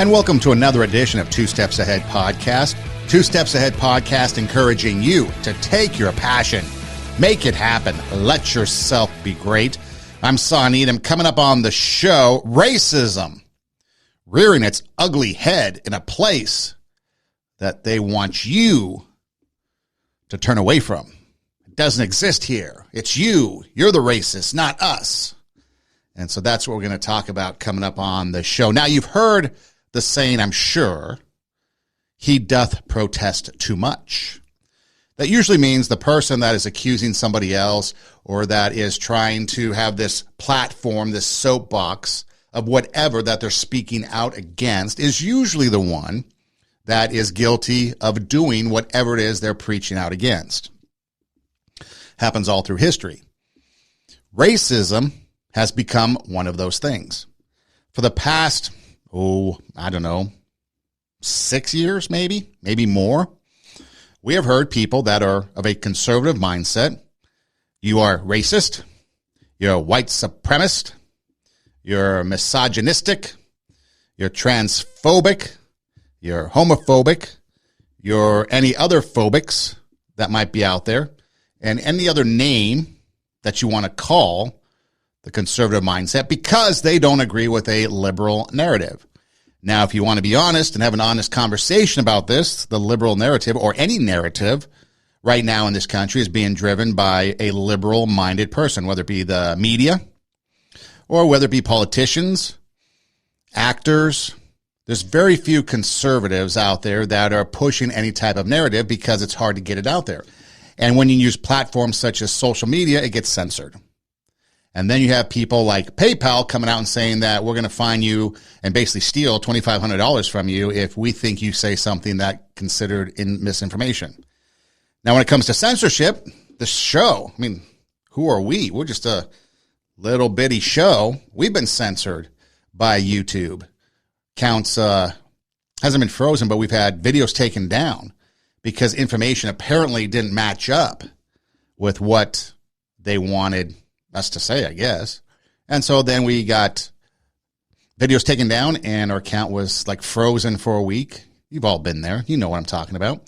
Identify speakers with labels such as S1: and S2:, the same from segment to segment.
S1: And welcome to another edition of Two Steps Ahead Podcast. Two Steps Ahead Podcast encouraging you to take your passion, make it happen, let yourself be great. I'm Son Edom. Coming up on the show, racism rearing its ugly head in a place that they want you to turn away from. It doesn't exist here. It's you. You're the racist, not us. And so that's what we're going to talk about coming up on the show. Now, you've heard the saying, I'm sure, he doth protest too much. That usually means the person that is accusing somebody else or that is trying to have this platform, this soapbox of whatever that they're speaking out against is usually the one that is guilty of doing whatever it is they're preaching out against. Happens all through history. Racism has become one of those things. For the past, 6 years, maybe more, we have heard people that are of a conservative mindset. You are racist, you're a white supremacist, you're misogynistic, you're transphobic, you're homophobic, you're any other phobics that might be out there, and any other name that you want to call the conservative mindset because they don't agree with a liberal narrative. Now, if you want to be honest and have an honest conversation about this, the liberal narrative or any narrative right now in this country is being driven by a liberal-minded person, whether it be the media or whether it be politicians, actors. There's very few conservatives out there that are pushing any type of narrative because it's hard to get it out there. And when you use platforms such as social media, it gets censored. And then you have people like PayPal coming out and saying that we're going to fine you and basically steal $2,500 from you if we think you say something that considered in misinformation. Now, when it comes to censorship, the show, who are we? We're just a little bitty show. We've been censored by YouTube. Counts hasn't been frozen, but we've had videos taken down because information apparently didn't match up with what they wanted us to say, I guess. And so then we got videos taken down and our account was like frozen for a week. You've all been there. You know what I'm talking about.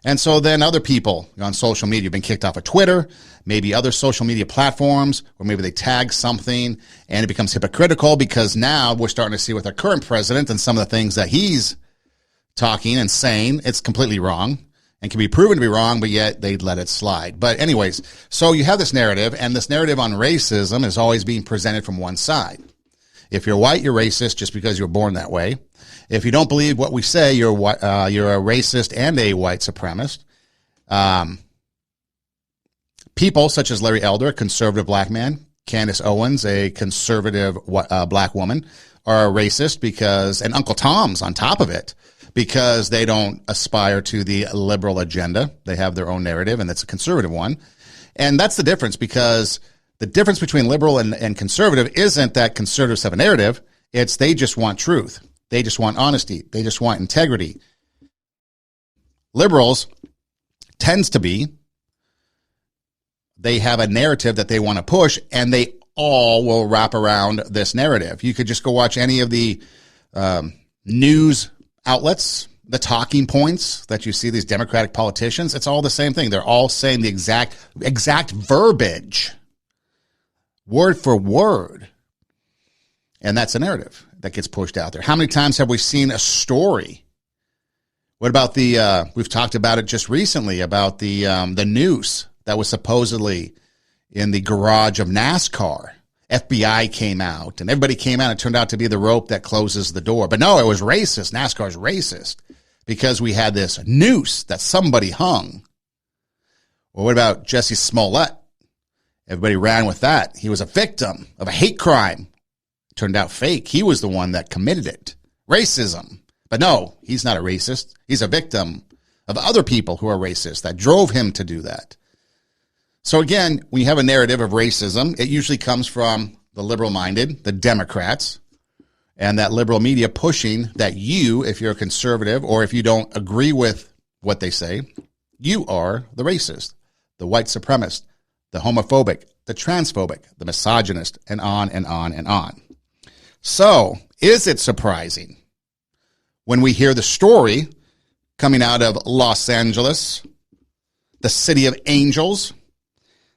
S1: And so then other people on social media have been kicked off of Twitter, maybe other social media platforms, or maybe they tag something and it becomes hypocritical because now we're starting to see with our current president and some of the things that he's talking and saying, it's completely wrong and can be proven to be wrong, but yet they'd let it slide. But anyways, so you have this narrative, and this narrative on racism is always being presented from one side. If you're white, you're racist just because you were born that way. If you don't believe what we say, you're a racist and a white supremacist. People such as Larry Elder, a conservative black man, Candace Owens, a conservative black woman, are a racist because, and Uncle Tom's on top of it, because they don't aspire to the liberal agenda. They have their own narrative, and it's a conservative one. And that's the difference, because the difference between liberal and conservative isn't that conservatives have a narrative. It's they just want truth. They just want honesty. They just want integrity. Liberals tends to be, they have a narrative that they want to push, and they all will wrap around this narrative. You could just go watch any of the news outlets, the talking points that you see these Democratic politicians. It's all the same thing. They're all saying the exact verbiage, word for word. And that's a narrative that gets pushed out there. How many times have we seen a story? What about we've talked about it just recently, about the noose that was supposedly in the garage of NASCAR. FBI came out, and everybody came out. It turned out to be the rope that closes the door. But no, it was racist. NASCAR's racist because we had this noose that somebody hung. Well, what about Jesse Smollett? Everybody ran with that. He was a victim of a hate crime. It turned out fake. He was the one that committed it. Racism. But no, he's not a racist. He's a victim of other people who are racist that drove him to do that. So again, when you have a narrative of racism, it usually comes from the liberal-minded, the Democrats, and that liberal media pushing that you, if you're a conservative or if you don't agree with what they say, you are the racist, the white supremacist, the homophobic, the transphobic, the misogynist, and on and on and on. So, is it surprising when we hear the story coming out of Los Angeles, the city of angels,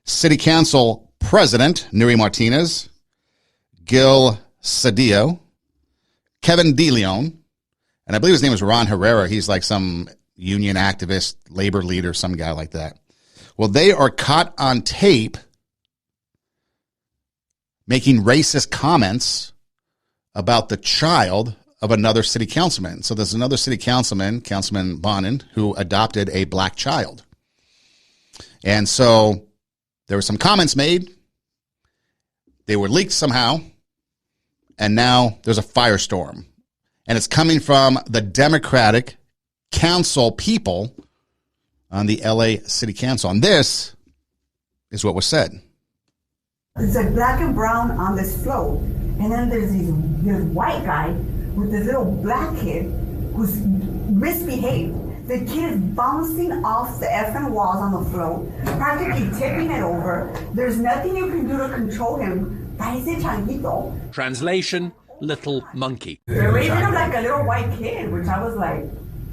S1: City Council President Nuri Martinez, Gil Cedillo, Kevin DeLeon, and I believe his name is Ron Herrera. He's like some union activist, labor leader, some guy like that. Well, they are caught on tape making racist comments about the child of another city councilman. So there's another city councilman, Councilman Bonin, who adopted a black child. And so there were some comments made. They were leaked somehow. And now there's a firestorm. And it's coming from the Democratic council people on the LA City Council. And this is what was said.
S2: It's like black and brown on this float. And then there's this white guy with this little black kid who's misbehaved. The kid is bouncing off the effing walls on the float, practically tipping it over. There's nothing you can do to control him. Parece changuito.
S3: Translation, little monkey.
S2: They're raising him like a little white kid, which I was like,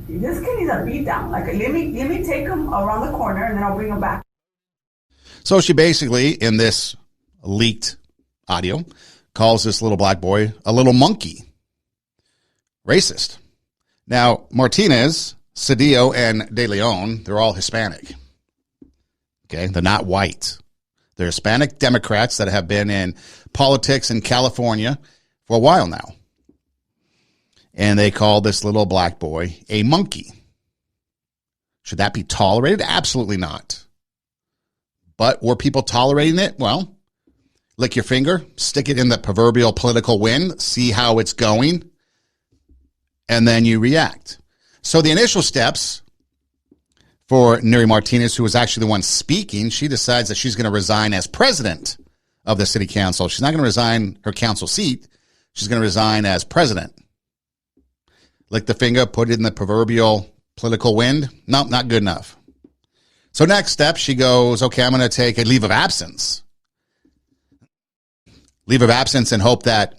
S2: this kid needs a beat down. Like, let me take him around the corner and then I'll bring him back.
S1: So she basically, in this leaked audio, calls this little black boy a little monkey. Racist. Now, Martinez, Cedillo, and De Leon, they're all Hispanic. Okay, they're not white. They're Hispanic Democrats that have been in politics in California for a while now. And they call this little black boy a monkey. Should that be tolerated? Absolutely not. But were people tolerating it? Well, lick your finger, stick it in the proverbial political wind, see how it's going, and then you react. So the initial steps for Nuri Martinez, who was actually the one speaking, she decides that she's going to resign as president of the city council. She's not going to resign her council seat. She's going to resign as president. Lick the finger, put it in the proverbial political wind. Nope, not good enough. So next step, she goes, okay, I'm going to take a leave of absence. Leave of absence and hope that,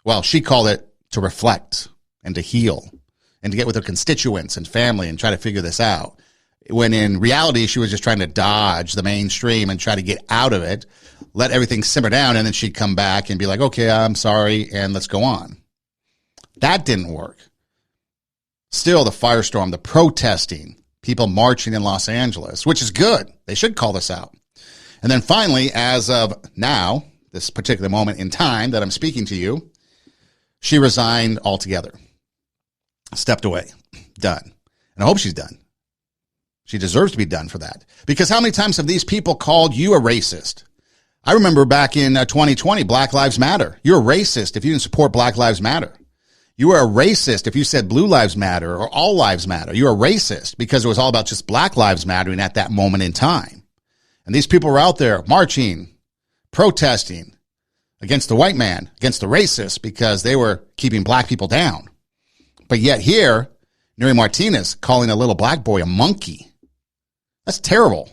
S1: well, she called it to reflect and to heal and to get with her constituents and family and try to figure this out. When in reality, she was just trying to dodge the mainstream and try to get out of it, let everything simmer down, and then she'd come back and be like, okay, I'm sorry, and let's go on. That didn't work. Still, the firestorm, the protesting, people marching in Los Angeles, which is good. They should call this out. And then finally, as of now, this particular moment in time that I'm speaking to you, she resigned altogether, stepped away, done. And I hope she's done. She deserves to be done for that. Because how many times have these people called you a racist? I remember back in 2020, Black Lives Matter. You're a racist if you didn't support Black Lives Matter. You were a racist if you said Blue Lives Matter or All Lives Matter. You're a racist because it was all about just Black Lives Mattering at that moment in time. And these people were out there marching, protesting against the white man, against the racists, because they were keeping black people down. But yet here, Nuri Martinez calling a little black boy a monkey. That's terrible.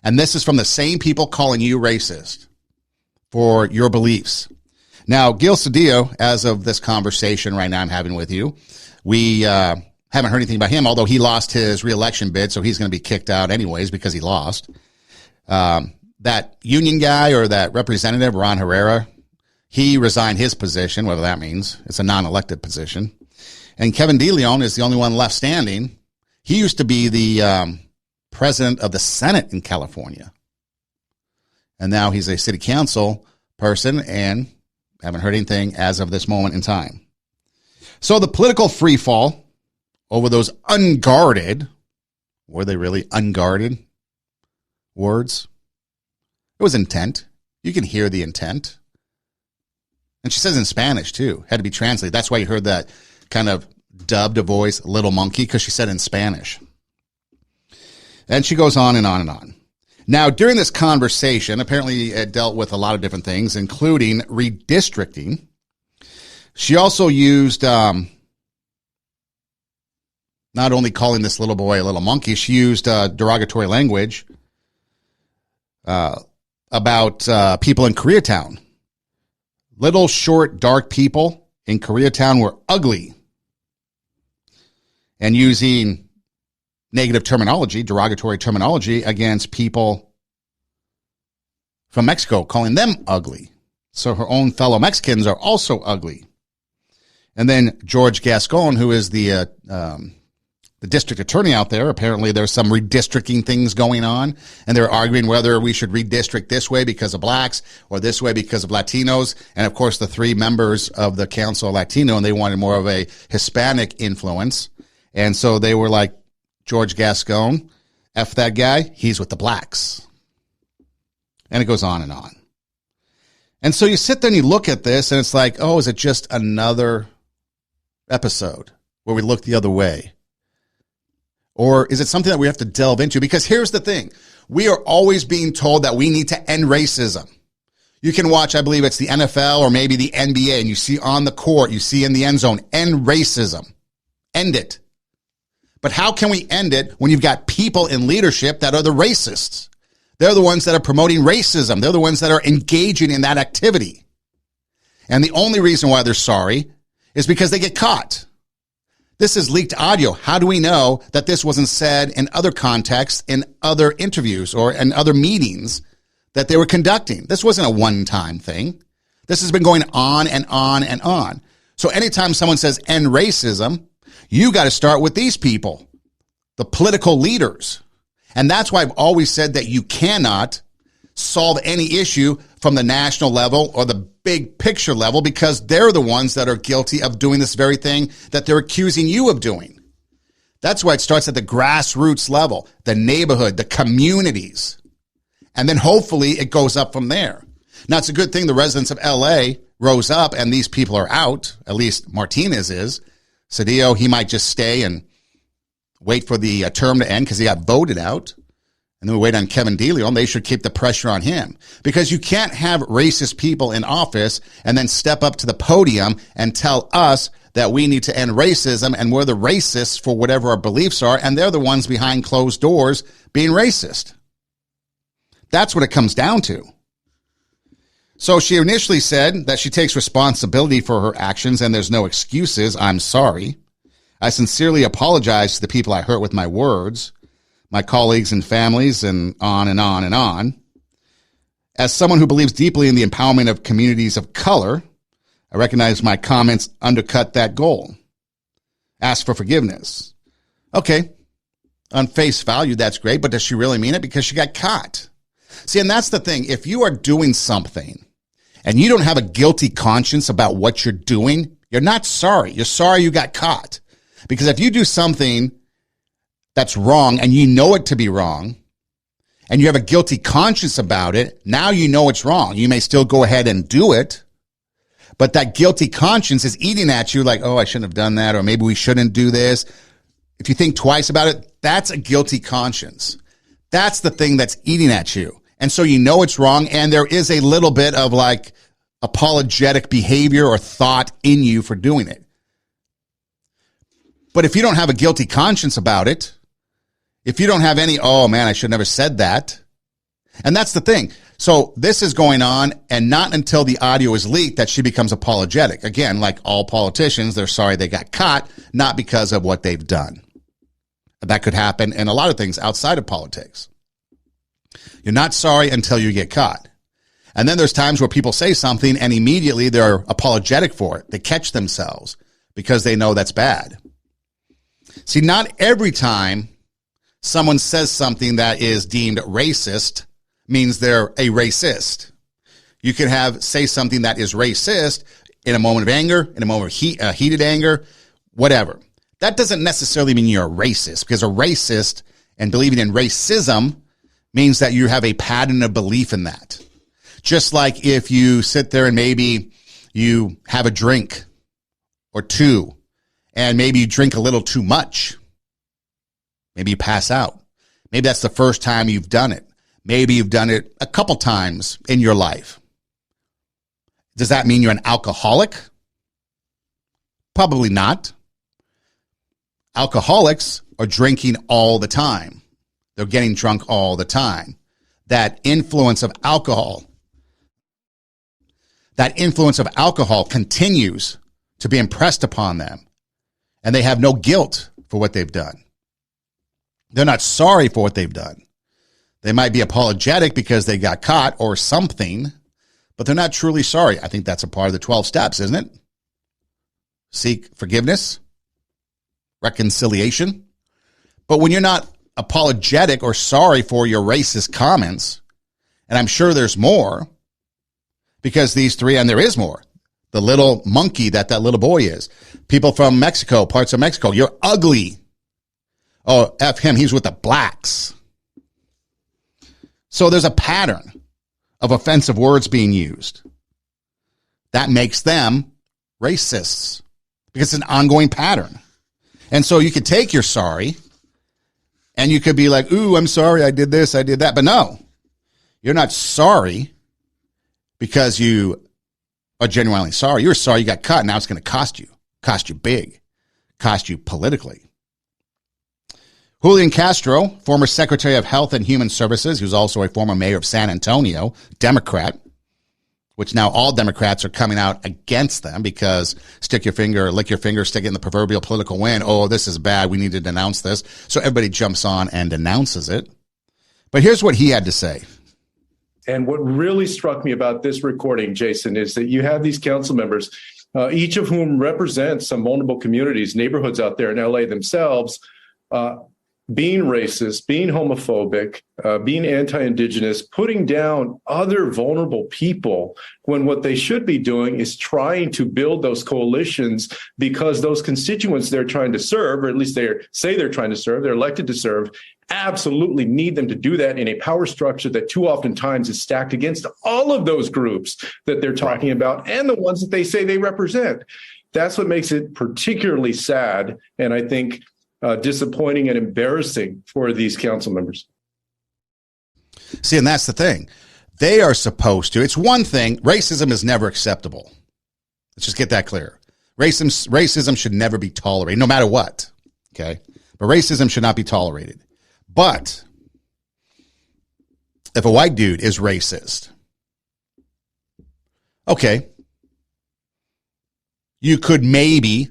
S1: And this is from the same people calling you racist for your beliefs. Now, Gil Cedillo, as of this conversation right now I'm having with you, we haven't heard anything about him, although he lost his reelection bid, so he's going to be kicked out anyways because he lost. That union guy or that representative, Ron Herrera, he resigned his position, whatever that means. It's a non-elected position. And Kevin DeLeon is the only one left standing. He used to be the president of the Senate in California. And now he's a city council person and haven't heard anything as of this moment in time. So the political freefall over those unguarded, were they really unguarded words? It was intent. You can hear the intent. And she says in Spanish, too. Had to be translated. That's why you heard that kind of dubbed a voice, little monkey, because she said in Spanish. And she goes on and on and on. Now, during this conversation, apparently it dealt with a lot of different things, including redistricting. She also used not only calling this little boy a little monkey, she used derogatory language about people in Koreatown. Little, short, dark people in Koreatown were ugly. and using negative terminology, derogatory terminology against people from Mexico, calling them ugly. So her own fellow Mexicans are also ugly. And then George Gascon, who is the district attorney out there, apparently there's some redistricting things going on, and they're arguing whether we should redistrict this way because of blacks or this way because of Latinos. And of course, the 3 members of the Council are Latino, and they wanted more of a Hispanic influence. And so they were like, George Gascon, F that guy, he's with the blacks. And it goes on and on. And so you sit there and you look at this, and it's like, oh, is it just another episode where we look the other way? Or is it something that we have to delve into? Because here's the thing. We are always being told that we need to end racism. You can watch, I believe it's the NFL or maybe the NBA, and you see on the court, you see in the end zone, end racism. End it. But how can we end it when you've got people in leadership that are the racists? They're the ones that are promoting racism. They're the ones that are engaging in that activity. And the only reason why they're sorry is because they get caught. This is leaked audio. How do we know that this wasn't said in other contexts, in other interviews, or in other meetings that they were conducting? This wasn't a one-time thing. This has been going on and on and on. So anytime someone says end racism, you got to start with these people, the political leaders. And that's why I've always said that you cannot solve any issue from the national level or the big picture level, because they're the ones that are guilty of doing this very thing that they're accusing you of doing. That's why it starts at the grassroots level, the neighborhood, the communities. And then hopefully it goes up from there. Now, it's a good thing the residents of LA rose up and these people are out. At least Martinez is. Cedillo, he might just stay and wait for the term to end because he got voted out. And then we wait on Kevin DeLeon. They should keep the pressure on him, because you can't have racist people in office and then step up to the podium and tell us that we need to end racism and we're the racists for whatever our beliefs are, and they're the ones behind closed doors being racist. That's what it comes down to. So she initially said that she takes responsibility for her actions and there's no excuses. I'm sorry. I sincerely apologize to the people I hurt with my words, my colleagues and families, and on and on and on. As someone who believes deeply in the empowerment of communities of color, I recognize my comments undercut that goal. Ask for forgiveness. Okay. On face value, that's great, but does she really mean it? Because she got caught. See, and that's the thing. If you are doing something and you don't have a guilty conscience about what you're doing, you're not sorry. You're sorry you got caught. Because if you do something that's wrong and you know it to be wrong, and you have a guilty conscience about it, now you know it's wrong. You may still go ahead and do it, but that guilty conscience is eating at you like, oh, I shouldn't have done that, or maybe we shouldn't do this. If you think twice about it, that's a guilty conscience. That's the thing that's eating at you. And so you know it's wrong, and there is a little bit of like apologetic behavior or thought in you for doing it. But if you don't have a guilty conscience about it, if you don't have any, oh man, I should never said that. And that's the thing. So this is going on, and not until the audio is leaked that she becomes apologetic. Again, like all politicians, they're sorry they got caught, not because of what they've done. That could happen in a lot of things outside of politics. You're not sorry until you get caught. And then there's times where people say something and immediately they're apologetic for it. They catch themselves because they know that's bad. See, not every time someone says something that is deemed racist means they're a racist. You can say something that is racist in a moment of anger, in a moment of heated anger, whatever. That doesn't necessarily mean you're a racist, because a racist and believing in racism means that you have a pattern of belief in that. Just like if you sit there and maybe you have a drink or two, and maybe you drink a little too much. Maybe you pass out. Maybe that's the first time you've done it. Maybe you've done it a couple times in your life. Does that mean you're an alcoholic? Probably not. Alcoholics are drinking all the time. They're getting drunk all the time. That influence of alcohol continues to be impressed upon them. And they have no guilt for what they've done. They're not sorry for what they've done. They might be apologetic because they got caught or something, but they're not truly sorry. I think that's a part of the 12 steps, isn't it? Seek forgiveness, reconciliation. But when you're not apologetic or sorry for your racist comments, and I'm sure there's more, because these three, and there is more, the little monkey that little boy is, people from Mexico, parts of Mexico, you're ugly. Oh, F him, he's with the blacks. So there's a pattern of offensive words being used. That makes them racists because it's an ongoing pattern. And so you could take your sorry and you could be like, ooh, I'm sorry, I did this, I did that. But no, you're not sorry because you are genuinely sorry. You're sorry you got caught. Now it's going to cost you big, cost you politically. Julian Castro, former Secretary of Health and Human Services, who's also a former mayor of San Antonio, Democrat, which now all Democrats are coming out against them because stick your finger, lick your finger, stick it in the proverbial political wind. Oh, this is bad. We need to denounce this. So everybody jumps on and denounces it. But here's what he had to say.
S4: And what really struck me about this recording, Jason, is that you have these council members, each of whom represents some vulnerable communities, neighborhoods out there in LA themselves, being racist, being homophobic, being anti-Indigenous, putting down other vulnerable people when what they should be doing is trying to build those coalitions because those constituents they're trying to serve, or at least they say they're trying to serve, they're elected to serve, absolutely need them to do that in a power structure that too often times is stacked against all of those groups that they're talking about and the ones that they say they represent. That's what makes it particularly sad, and I think disappointing and embarrassing for these council members.
S1: See, and that's the thing. They are supposed to. It's one thing. Racism is never acceptable. Let's just get that clear. Racism should never be tolerated, no matter what. Okay? But racism should not be tolerated. But if a white dude is racist, okay, you could maybe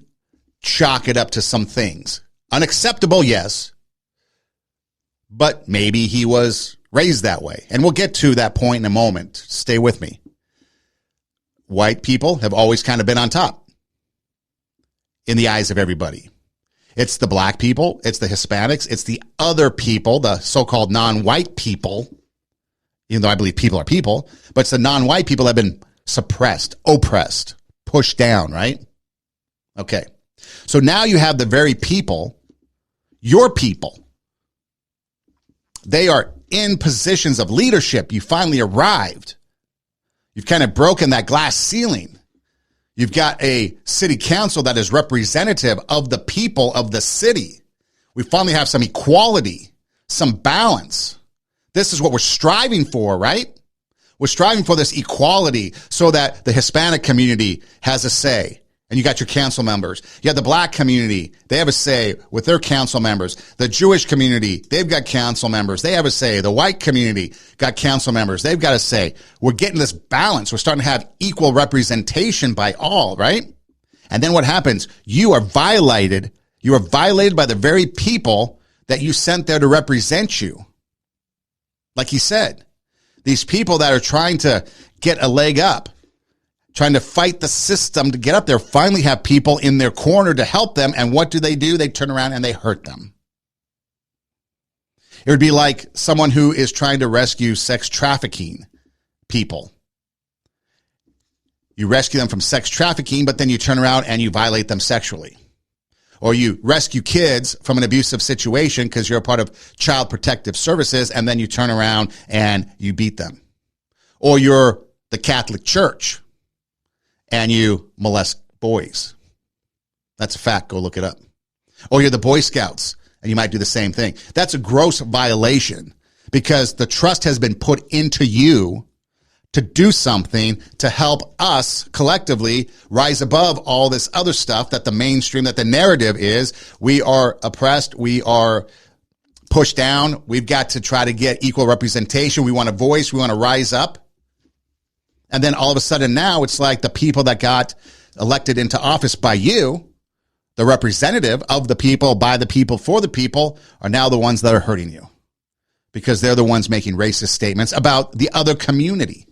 S1: chalk it up to some things. Unacceptable, yes, but maybe he was raised that way. And we'll get to that point in a moment. Stay with me. White people have always kind of been on top in the eyes of everybody. It's the black people, it's the Hispanics, it's the other people, the so-called non-white people, even though I believe people are people, but it's the non-white people that have been suppressed, oppressed, pushed down, right? Okay. So now you have the very people, your people, they are in positions of leadership. You finally arrived. You've kind of broken that glass ceiling. You've got a city council that is representative of the people of the city. We finally have some equality, some balance. This is what we're striving for, right? We're striving for this equality so that the Hispanic community has a say. And you got your council members. You have the black community. They have a say with their council members. The Jewish community, they've got council members. They have a say. The white community got council members. They've got a say. We're getting this balance. We're starting to have equal representation by all, right? And then what happens? You are violated. You are violated by the very people that you sent there to represent you. Like he said, these people that are trying to get a leg up, trying to fight the system to get up there, finally have people in their corner to help them. And what do? They turn around and they hurt them. It would be like someone who is trying to rescue sex trafficking people. You rescue them from sex trafficking, but then you turn around and you violate them sexually. Or you rescue kids from an abusive situation because you're a part of Child Protective Services, and then you turn around and you beat them. Or you're the Catholic Church and you molest boys. That's a fact. Go look it up. Or you're the Boy Scouts, and you might do the same thing. That's a gross violation because the trust has been put into you to do something to help us collectively rise above all this other stuff that the mainstream, that the narrative is. We are oppressed. We are pushed down. We've got to try to get equal representation. We want a voice. We want to rise up. And then all of a sudden now it's like the people that got elected into office by you the representative of the people, by the people, for the people, are now the ones that are hurting you because they're the ones making racist statements about the other community.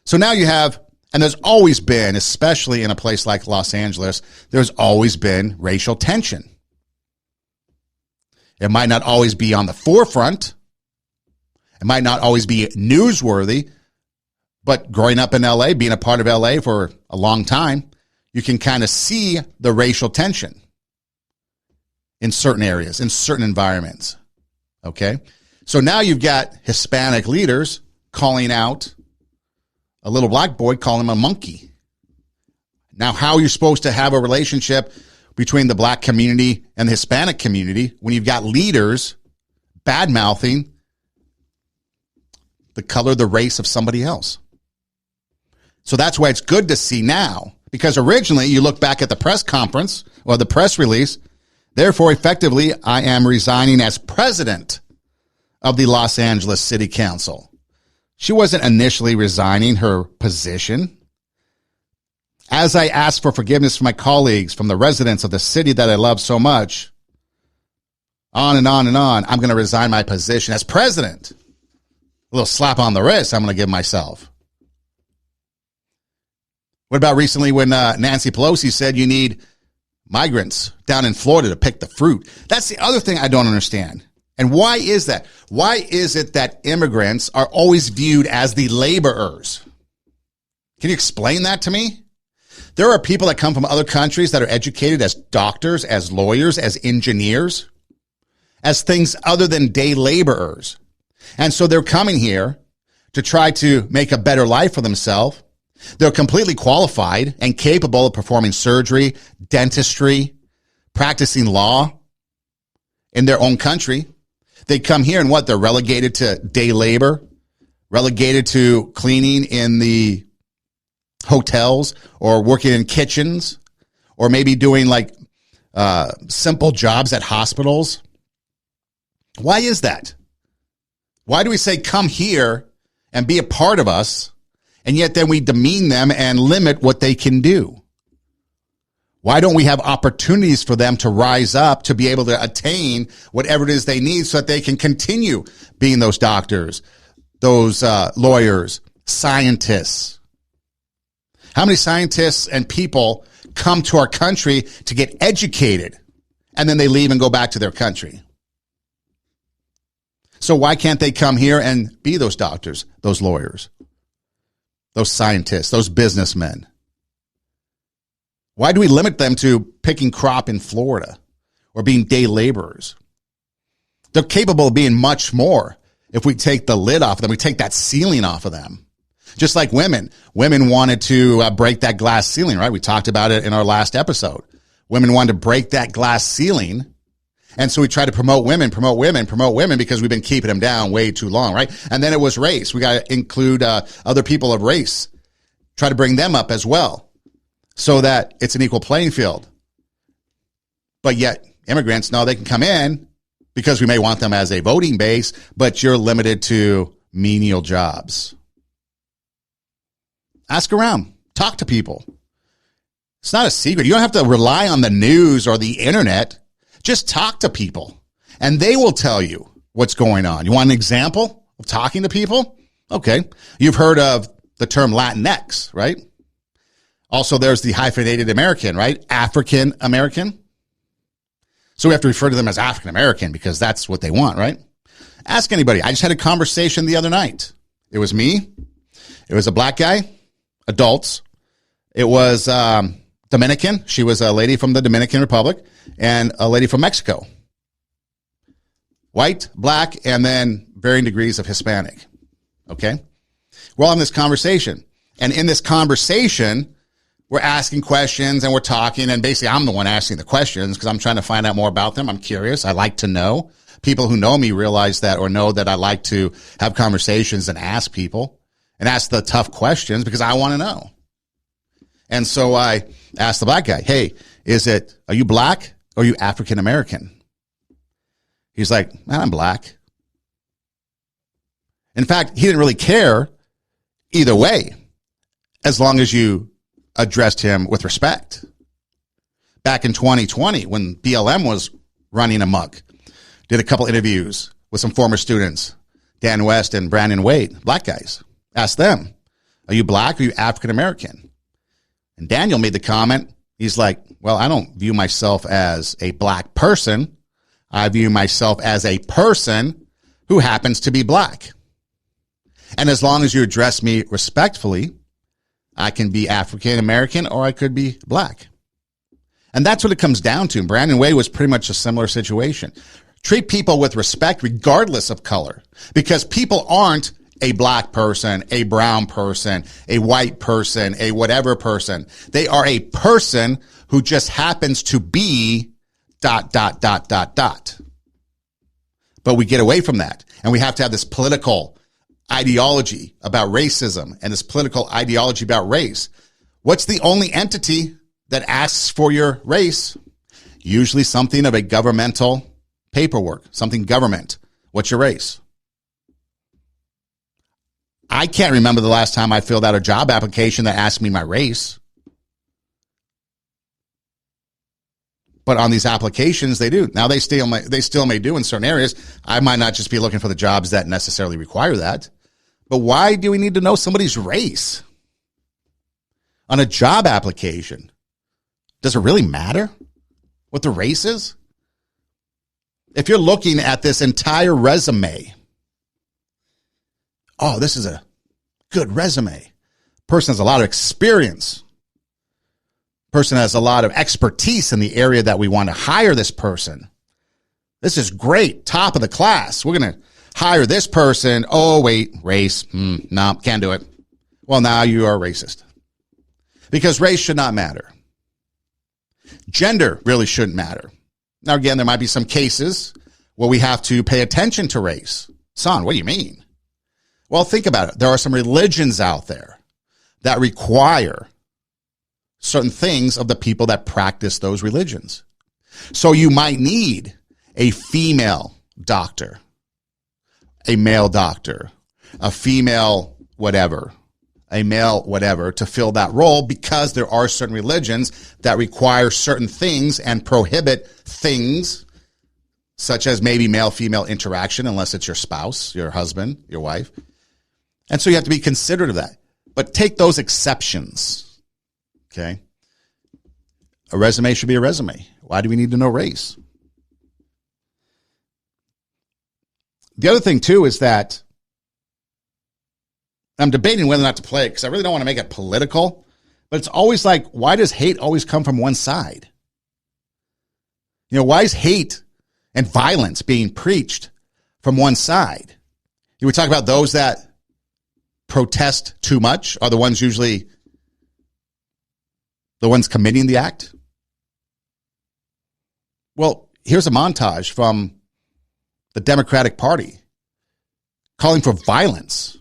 S1: So now you have, and there's always been, especially in a place like Los Angeles, there's always been racial tension. It might not always be on the forefront. It might not always be newsworthy, but growing up in LA, being a part of LA for a long time, you can kind of see the racial tension in certain areas, in certain environments. Okay? So now you've got Hispanic leaders calling out a little black boy, calling him a monkey. Now, how you're supposed to have a relationship between the black community and the Hispanic community when you've got leaders bad-mouthing the color, the race of somebody else. So that's why it's good to see now, because originally you look back at the press conference or the press release, therefore, effectively, I am resigning as president of the Los Angeles City Council. She wasn't initially resigning her position. As I asked for forgiveness from my colleagues, from the residents of the city that I love so much, on and on and on, I'm going to resign my position as president. A little slap on the wrist I'm going to give myself. What about recently when Nancy Pelosi said you need migrants down in Florida to pick the fruit? That's the other thing I don't understand. And why is that? Why is it that immigrants are always viewed as the laborers? Can you explain that to me? There are people that come from other countries that are educated as doctors, as lawyers, as engineers, as things other than day laborers. And so they're coming here to try to make a better life for themselves. They're completely qualified and capable of performing surgery, dentistry, practicing law in their own country. They come here and what? They're relegated to day labor, relegated to cleaning in the hotels or working in kitchens or maybe doing like simple jobs at hospitals. Why is that? Why do we say come here and be a part of us, and yet then we demean them and limit what they can do? Why don't we have opportunities for them to rise up, to be able to attain whatever it is they need so that they can continue being those doctors, those lawyers, scientists? How many scientists and people come to our country to get educated and then they leave and go back to their country? So why can't they come here and be those doctors, those lawyers, those scientists, those businessmen? Why do we limit them to picking crop in Florida or being day laborers? They're capable of being much more if we take the lid off of them, we take that ceiling off of them. Just like women. Women wanted to break that glass ceiling, right? We talked about it in our last episode. Women wanted to break that glass ceiling. And so we try to promote women because we've been keeping them down way too long, right? And then it was race. We got to include other people of race, try to bring them up as well so that it's an equal playing field. But yet immigrants, no, they can come in because we may want them as a voting base, but you're limited to menial jobs. Ask around. Talk to people. It's not a secret. You don't have to rely on the news or the internet. Just talk to people, and they will tell you what's going on. You want an example of talking to people? Okay. You've heard of the term Latinx, right? Also, there's the hyphenated American, right? African American. So we have to refer to them as African American because that's what they want, right? Ask anybody. I just had a conversation the other night. It was me. It was a black guy, adults. It was Dominican. She was a lady from the Dominican Republic and a lady from Mexico. White, black, and then varying degrees of Hispanic. Okay? We're all having this conversation. And in this conversation, we're asking questions and we're talking. And basically, I'm the one asking the questions because I'm trying to find out more about them. I'm curious. I like to know. People who know me realize that or know that I like to have conversations and ask people and ask the tough questions because I want to know. And so I asked the black guy, hey, are you black or are you African American? He's like, man, I'm black. In fact, he didn't really care either way, as long as you addressed him with respect. back in 2020 when BLM was running amok. Did a couple interviews with some former students, Dan West and Brandon Wade, black guys. Asked them, are you black or are you African American? And Daniel made the comment, he's like, well, I don't view myself as a black person. I view myself as a person who happens to be black. And as long as you address me respectfully, I can be African American or I could be black. And that's what it comes down to. Brandon Wade was pretty much a similar situation. Treat people with respect regardless of color, because people aren't a black person, a brown person, a white person, a whatever person. They are a person who just happens to be ... But we get away from that. And we have to have this political ideology about racism and this political ideology about race. What's the only entity that asks for your race? Usually something of a governmental paperwork, something government. What's your race? I can't remember the last time I filled out a job application that asked me my race. But on these applications, they do. Now, they still may do in certain areas. I might not just be looking for the jobs that necessarily require that. But why do we need to know somebody's race on a job application? Does it really matter what the race is? If you're looking at this entire resume, oh, this is a good resume. Person has a lot of experience. Person has a lot of expertise in the area that we want to hire this person. This is great. Top of the class. We're going to hire this person. Oh, wait, race. No, can't do it. Well, now you are racist. Because race should not matter. Gender really shouldn't matter. Now, again, there might be some cases where we have to pay attention to race. Son, what do you mean? Well, think about it. There are some religions out there that require certain things of the people that practice those religions. So you might need a female doctor, a male doctor, a female whatever, a male whatever to fill that role, because there are certain religions that require certain things and prohibit things such as maybe male-female interaction unless it's your spouse, your husband, your wife. And so you have to be considerate of that. But take those exceptions. Okay. A resume should be a resume. Why do we need to know race? The other thing, too, is that I'm debating whether or not to play it because I really don't want to make it political. But it's always like, why does hate always come from one side? You know, why is hate and violence being preached from one side? We talk about those that protest too much are the ones usually the ones committing the act. Well, here's a montage from the Democratic Party calling for violence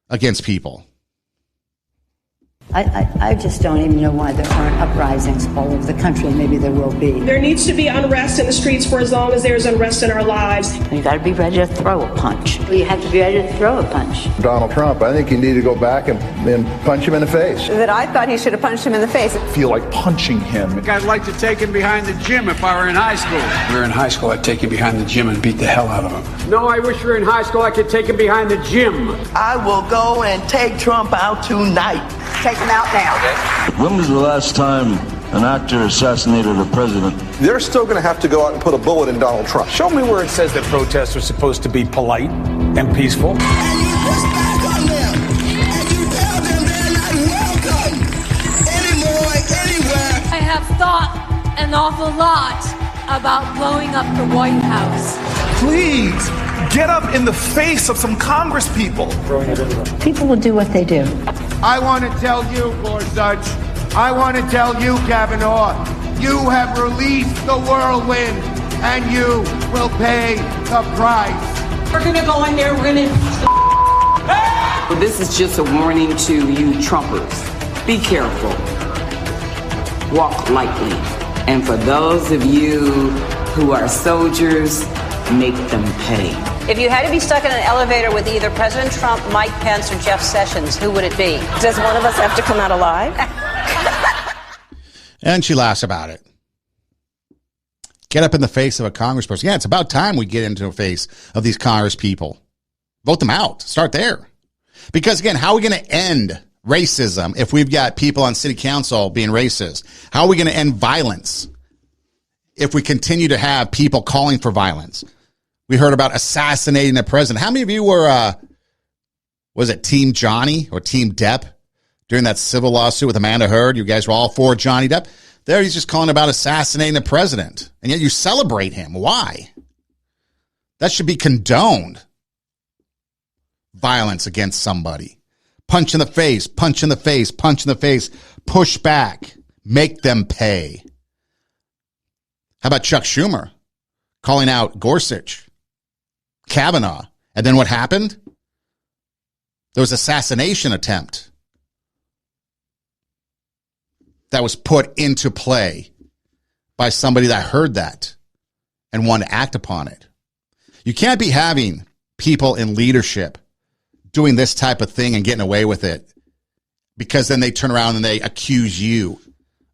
S1: against people.
S5: I just don't even know why there aren't uprisings all over the country. Maybe there will be.
S6: There needs to be unrest in the streets for as long as there's unrest in our lives.
S5: You got to be ready to throw a punch. You have to be ready to throw a punch.
S7: Donald Trump, I think you need to go back and punch him in the face.
S8: That I thought he should have punched him in the face.
S9: I feel like punching him.
S10: I'd like to take him behind the gym if I were in high school.
S11: If we were in high school, I'd take him behind the gym and beat the hell out of him.
S10: No, I wish we were in high school. I could take him behind the gym.
S12: I will go and take Trump out tonight.
S8: Take him out now.
S13: When was the last time an actor assassinated a president?
S7: They're still going to have to go out and put a bullet in Donald Trump.
S11: Show me where it says that protests are supposed to be polite and peaceful.
S14: And you push back on them, and you tell them they're not welcome anymore, anywhere.
S15: I have thought an awful lot about blowing up the White House.
S9: Please, get up in the face of some Congress people.
S5: People will do what they do.
S16: I want to tell you, Gorsuch, I want to tell you, Kavanaugh, you have released the whirlwind, and you will pay the price.
S6: We're going to go in there, we're going to...
S17: This is just a warning to you Trumpers. Be careful. Walk lightly. And for those of you who are soldiers, make them pay.
S18: If you had to be stuck in an elevator with either President Trump, Mike Pence, or Jeff Sessions, who would it be?
S8: Does one of us have to come out alive?
S1: And she laughs about it. Get up in the face of a congressperson. Yeah, it's about time we get into the face of these Congress people. Vote them out. Start there. Because, again, how are we going to end racism if we've got people on city council being racist? How are we going to end violence if we continue to have people calling for violence? We heard about assassinating the president. How many of you were, was it Team Johnny or Team Depp during that civil lawsuit with Amanda Heard? You guys were all for Johnny Depp. There he's just calling about assassinating the president. And yet you celebrate him. Why? That should be condoned. Violence against somebody. Punch in the face, punch in the face, punch in the face. Push back. Make them pay. How about Chuck Schumer calling out Gorsuch, Kavanaugh? And then what happened? There was an assassination attempt that was put into play by somebody that heard that and wanted to act upon it. You can't be having people in leadership doing this type of thing and getting away with it, because then they turn around and they accuse you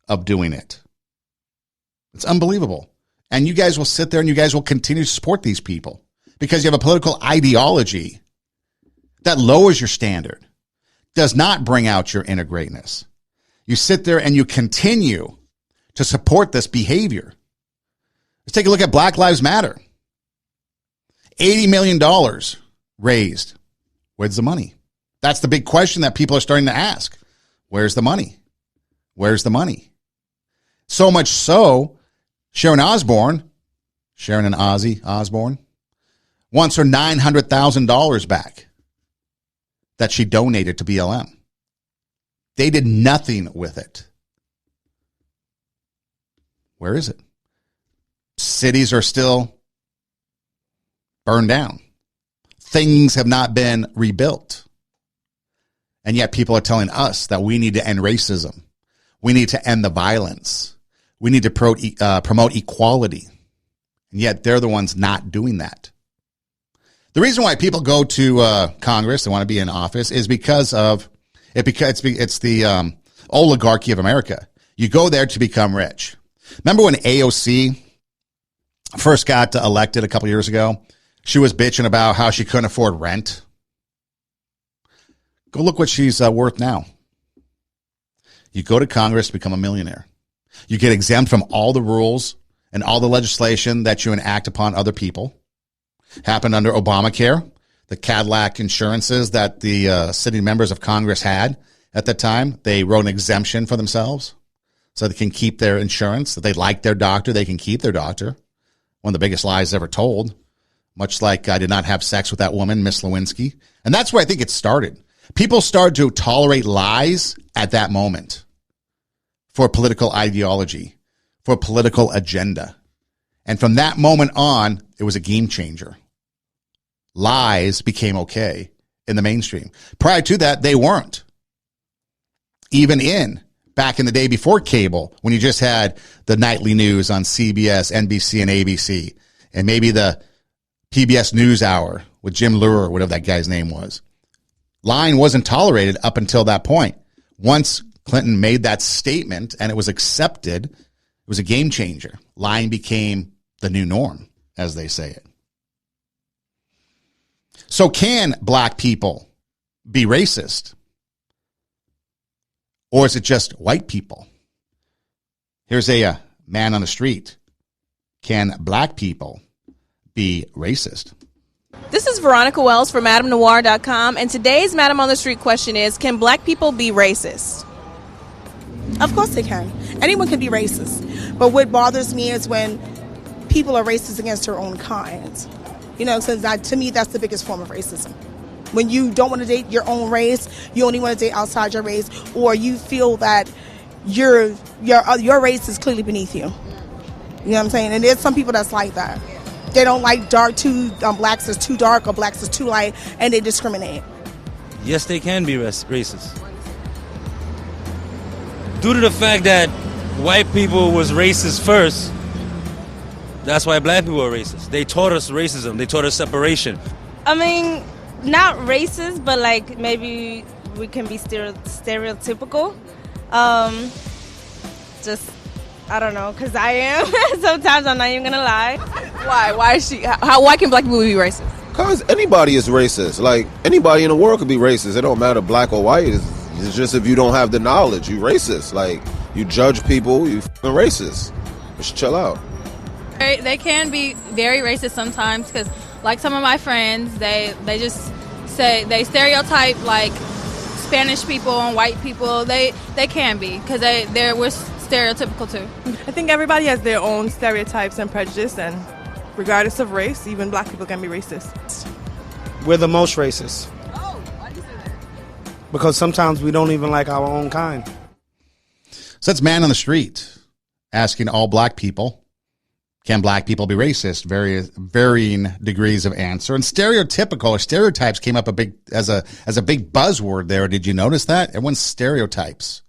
S1: of doing it. It's unbelievable. And you guys will sit there and you guys will continue to support these people because you have a political ideology that lowers your standard, does not bring out your inner greatness. You sit there and you continue to support this behavior. Let's take a look at Black Lives Matter. $80 million raised. Where's the money? That's the big question that people are starting to ask. Where's the money? Where's the money? So much so, Sharon and Ozzy Osbourne, wants her $900,000 back that she donated to BLM. They did nothing with it. Where is it? Cities are still burned down. Things have not been rebuilt. And yet people are telling us that we need to end racism. We need to end the violence. We need to promote equality. And yet they're the ones not doing that. The reason why people go to Congress and want to be in office is because of it. Because it's the oligarchy of America. You go there to become rich. Remember when AOC first got elected a couple years ago? She was bitching about how she couldn't afford rent. Go look what she's worth now. You go to Congress, become a millionaire. You get exempt from all the rules and all the legislation that you enact upon other people. Happened under Obamacare, the Cadillac insurances that the sitting members of Congress had at the time. They wrote an exemption for themselves so they can keep their insurance. If they like their doctor, they can keep their doctor. One of the biggest lies ever told. Much like I did not have sex with that woman, Miss Lewinsky. And that's where I think it started. People started to tolerate lies at that moment for political ideology, for a political agenda. And from that moment on, it was a game changer. Lies became okay in the mainstream. Prior to that, they weren't. Even back in the day before cable, when you just had the nightly news on CBS, NBC, and ABC, and maybe the PBS NewsHour with Jim Leurer, whatever that guy's name was. Lying wasn't tolerated up until that point. Once Clinton made that statement and it was accepted, it was a game changer. Lying became the new norm, as they say it. So can black people be racist? Or is it just white people? Here's a man on the street. Can black people be racist?
S19: This is Veronica Wells from MadameNoir.com, and today's Madame on the Street question is, can black people be racist?
S20: Of course they can. Anyone can be racist. But what bothers me is when people are racist against their own kind. You know, so to me, that's the biggest form of racism. When you don't want to date your own race, you only want to date outside your race, or you feel that your race is clearly beneath you. You know what I'm saying? And there's some people that's like that. They don't like blacks is too dark or blacks is too light, and they discriminate.
S21: Yes, they can be racist. Due to the fact that white people was racist first, that's why black people are racist. They taught us racism. They taught us separation.
S22: I mean, not racist, but like maybe we can be stereotypical. Just I don't know, because I am. Sometimes I'm not even going to lie.
S19: Why? Why is she? Why can black people be racist?
S2: Because anybody is racist. Like, anybody in the world could be racist. It don't matter black or white. It's just if you don't have the knowledge, you racist. Like, you judge people, you f***ing racist. Just chill out.
S3: They can be very racist sometimes because, like, some of my friends, they just say, they stereotype, like, Spanish people and white people. They can be because we're stereotypical too.
S23: I think everybody has their own stereotypes and prejudice, and regardless of race, even black people can be racist.
S24: We're the most racist. Oh, why do you say that? Because sometimes we don't even like our own kind.
S1: So that's Man on the Street asking all black people, can black people be racist? Varying degrees of answer. And stereotypical or stereotypes came up as a big buzzword there. Did you notice that? Everyone's stereotypes.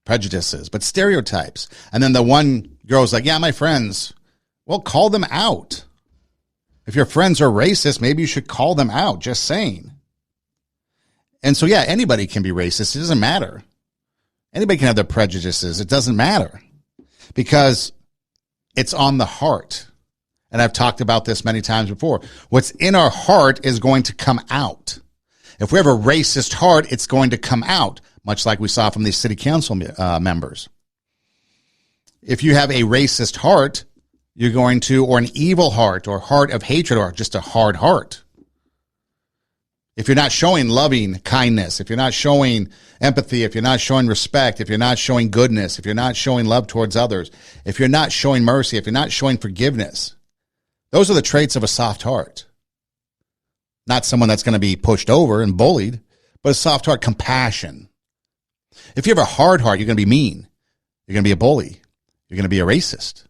S1: Prejudices, but stereotypes. And then the one girl's like, yeah, my friends. Well, call them out. If your friends are racist, maybe you should call them out. Just saying. And so, yeah, anybody can be racist. It doesn't matter. Anybody can have their prejudices. It doesn't matter because it's on the heart. And I've talked about this many times before. What's in our heart is going to come out. If we have a racist heart, it's going to come out, much like we saw from these city council members. If you have a racist heart, you're going to, or an evil heart, or heart of hatred, or just a hard heart. If you're not showing loving kindness, if you're not showing empathy, if you're not showing respect, if you're not showing goodness, if you're not showing love towards others, if you're not showing mercy, if you're not showing forgiveness, those are the traits of a soft heart. Not someone that's going to be pushed over and bullied, but a soft heart, compassion. If you have a hard heart, you're going to be mean. You're going to be a bully. You're going to be a racist.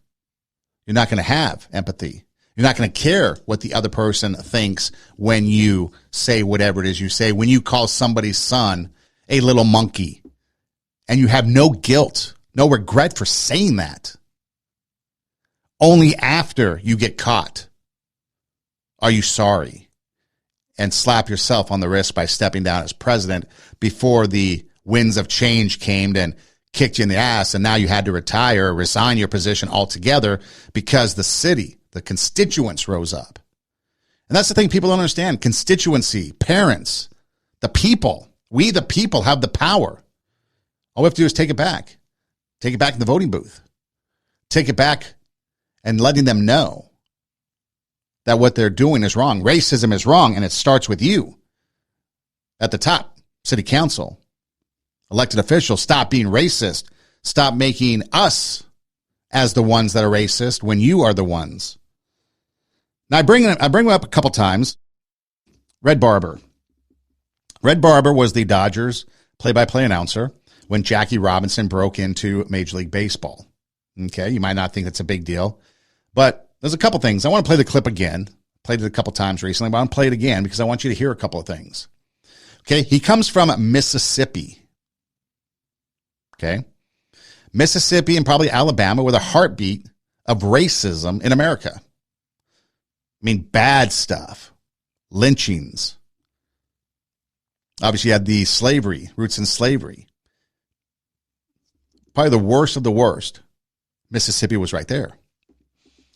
S1: You're not going to have empathy. You're not going to care what the other person thinks when you say whatever it is you say. When you call somebody's son a little monkey and you have no guilt, no regret for saying that. Only after you get caught are you sorry and slap yourself on the wrist by stepping down as president before the winds of change came and kicked you in the ass, and now you had to retire or resign your position altogether because the city, the constituents rose up. And that's the thing people don't understand. Constituency, parents, the people, we the people have the power. All we have to do is take it back. Take it back in the voting booth. Take it back and letting them know that what they're doing is wrong. Racism is wrong, and it starts with you at the top, city council. Elected officials, stop being racist. Stop making us as the ones that are racist when you are the ones. Now, I bring up a couple times. Red Barber. Red Barber was the Dodgers play-by-play announcer when Jackie Robinson broke into Major League Baseball. Okay, you might not think that's a big deal, but there's a couple things. I want to play the clip again. Played it a couple times recently, but I want to play it again because I want you to hear a couple of things. Okay, he comes from Mississippi. Okay. Mississippi and probably Alabama were the heartbeat of racism in America. I mean, bad stuff. Lynchings. Obviously, you had the slavery, roots in slavery. Probably the worst of the worst. Mississippi was right there.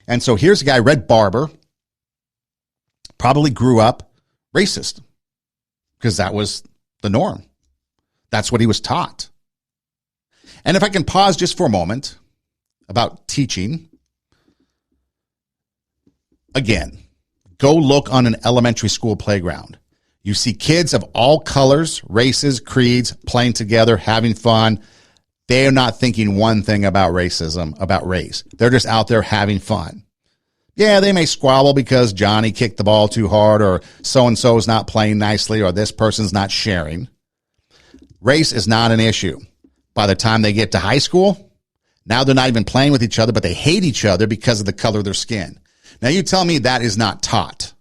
S1: And so here's a guy, Red Barber, probably grew up racist because that was the norm. That's what he was taught. And if I can pause just for a moment about teaching, again, go look on an elementary school playground. You see kids of all colors, races, creeds, playing together, having fun. They are not thinking one thing about racism, about race. They're just out there having fun. Yeah, they may squabble because Johnny kicked the ball too hard, or so-and-so is not playing nicely, or this person's not sharing. Race is not an issue. By the time they get to high school, now they're not even playing with each other, but they hate each other because of the color of their skin. Now you tell me that is not taught.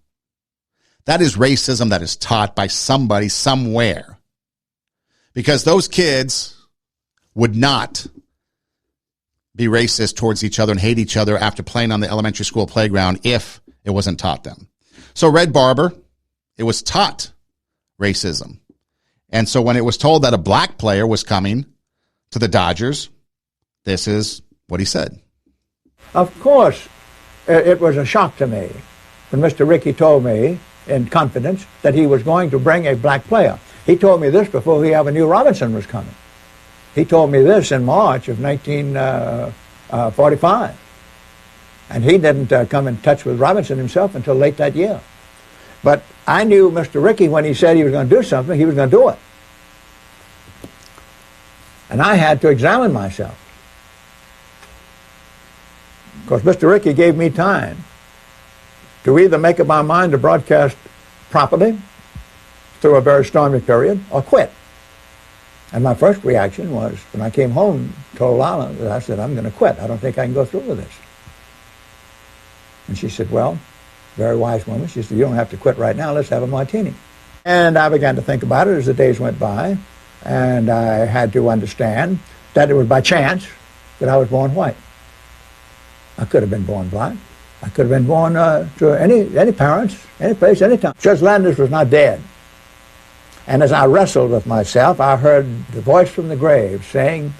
S1: That is racism that is taught by somebody somewhere. Because those kids would not be racist towards each other and hate each other after playing on the elementary school playground if it wasn't taught them. So Red Barber, it was taught racism. And so when it was told that a black player was coming to the Dodgers, this is what he said.
S4: Of course, it was a shock to me when Mr. Rickey told me in confidence that he was going to bring a black player. He told me this before he ever knew Robinson was coming. He told me this in March of 1945. And he didn't come in touch with Robinson himself until late that year. But I knew Mr. Rickey, when he said he was going to do something, he was going to do it. And I had to examine myself. Because Mr. Rickey gave me time to either make up my mind to broadcast properly through a very stormy period or quit. And my first reaction was, when I came home, told Lala, that I said, I'm going to quit. I don't think I can go through with this. And she said, well, very wise woman. She said, you don't have to quit right now. Let's have a martini. And I began to think about it as the days went by. And I had to understand that it was by chance that I was born white. I could have been born black. I could have been born to any parents, any place, any time. Judge Landis was not dead. And as I wrestled with myself, I heard the voice from the grave saying,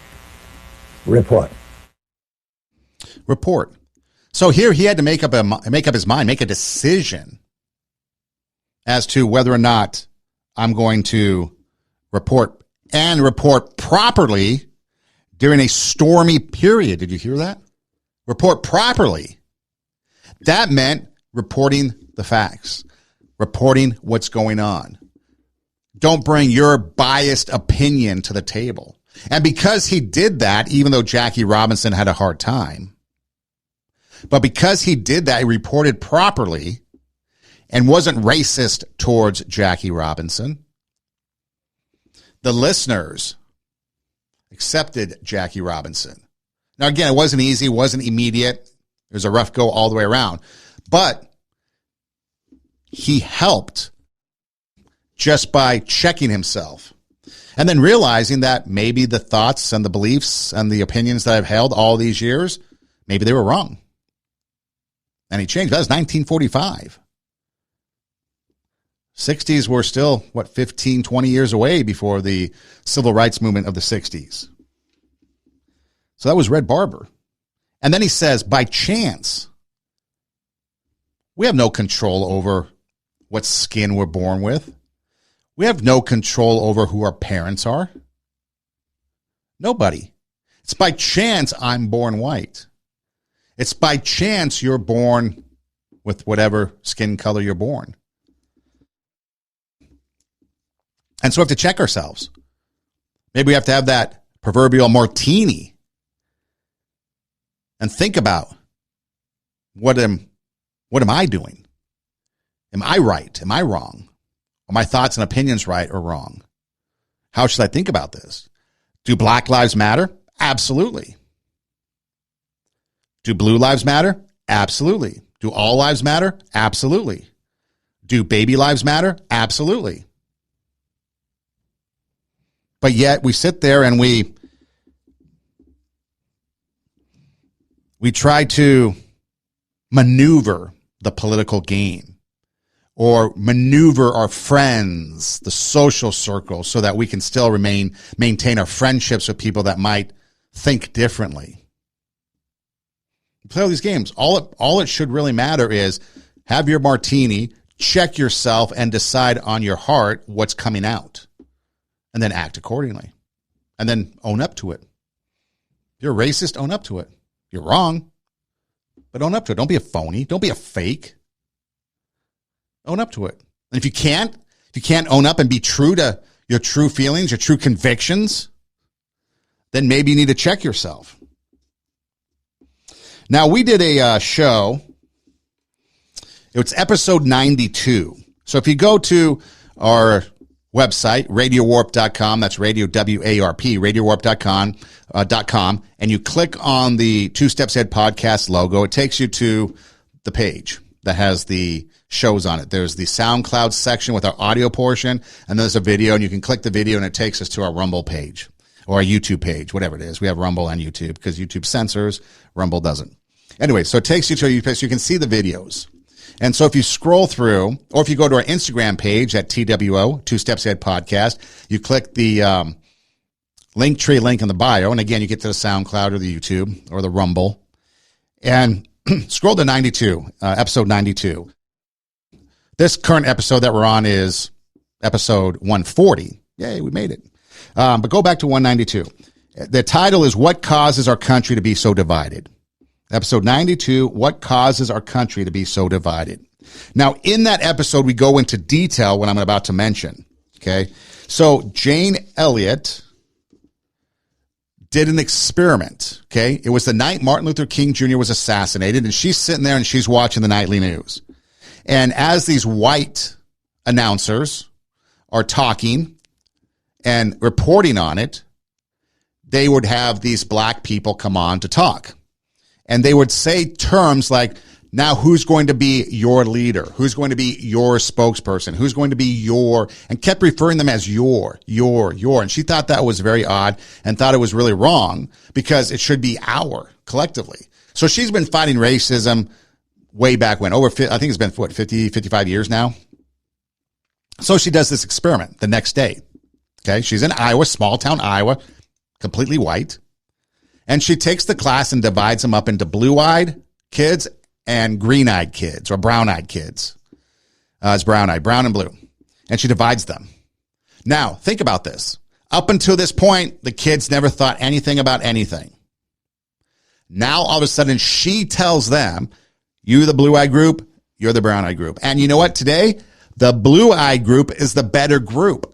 S4: report.
S1: Report. So here he had to make up his mind, make a decision as to whether or not I'm going to report and report properly during a stormy period. Did you hear that? Report properly. That meant reporting the facts, reporting what's going on. Don't bring your biased opinion to the table. And because he did that, even though Jackie Robinson had a hard time, but because he did that, he reported properly and wasn't racist towards Jackie Robinson, the listeners accepted Jackie Robinson. Now, again, it wasn't easy. It wasn't immediate. It was a rough go all the way around. But he helped just by checking himself and then realizing that maybe the thoughts and the beliefs and the opinions that I've held all these years, maybe they were wrong. And he changed. That was 1945. 60s were still, 15, 20 years away before the civil rights movement of the 60s. So that was Red Barber. And then he says, by chance, we have no control over what skin we're born with. We have no control over who our parents are. Nobody. It's by chance I'm born white. It's by chance you're born with whatever skin color you're born. And so we have to check ourselves. Maybe we have to have that proverbial martini and think about what am I doing? Am I right? Am I wrong? Are my thoughts and opinions right or wrong? How should I think about this? Do Black lives matter? Absolutely. Do blue lives matter? Absolutely. Do all lives matter? Absolutely. Do baby lives matter? Absolutely. But yet we sit there and we try to maneuver the political game or maneuver our friends, the social circle, so that we can still maintain our friendships with people that might think differently. Play all these games. All it should really matter is have your martini, check yourself, and decide on your heart what's coming out. And then act accordingly. And then own up to it. If you're a racist, own up to it. You're wrong, but own up to it. Don't be a phony. Don't be a fake. Own up to it. And if you can't own up and be true to your true feelings, your true convictions, then maybe you need to check yourself. Now, we did a show. It was episode 92. So if you go to our website, radiowarp.com, that's radio, W-A-R-P, radiowarp.com, and you click on the Two Steps Ahead podcast logo, it takes you to the page that has the shows on it. There's the SoundCloud section with our audio portion, and there's a video, and you can click the video, and it takes us to our Rumble page or our YouTube page, whatever it is. We have Rumble and YouTube because YouTube censors, Rumble doesn't. Anyway, so it takes you to a page so you can see the videos. And so if you scroll through, or if you go to our Instagram page at TWO, Two Steps Ahead Podcast, you click the Linktree link in the bio. And again, you get to the SoundCloud or the YouTube or the Rumble. And scroll to 92, episode 92. This current episode that we're on is episode 140. Yay, we made it. But go back to 192. The title is What Causes Our Country to Be So Divided? Episode 92, What Causes Our Country to Be So Divided? Now, in that episode, we go into detail what I'm about to mention. Okay. So Jane Elliott did an experiment. Okay. It was the night Martin Luther King Jr. was assassinated, and she's sitting there and she's watching the nightly news. And as these white announcers are talking and reporting on it, they would have these black people come on to talk. And they would say terms like, now who's going to be your leader? Who's going to be your spokesperson? Who's going to be your, and kept referring them as your. And she thought that was very odd and thought it was really wrong because it should be our, collectively. So she's been fighting racism way back when, I think it's been, 50, 55 years now. So she does this experiment the next day. Okay. She's in Iowa, small town Iowa, completely white. And she takes the class and divides them up into blue-eyed kids and green-eyed kids or brown-eyed kids. It's brown-eyed, brown and blue. And she divides them. Now, think about this. Up until this point, the kids never thought anything about anything. Now, all of a sudden, she tells them, you, the blue-eyed group, you're the brown-eyed group. And you know what? Today, the blue-eyed group is the better group.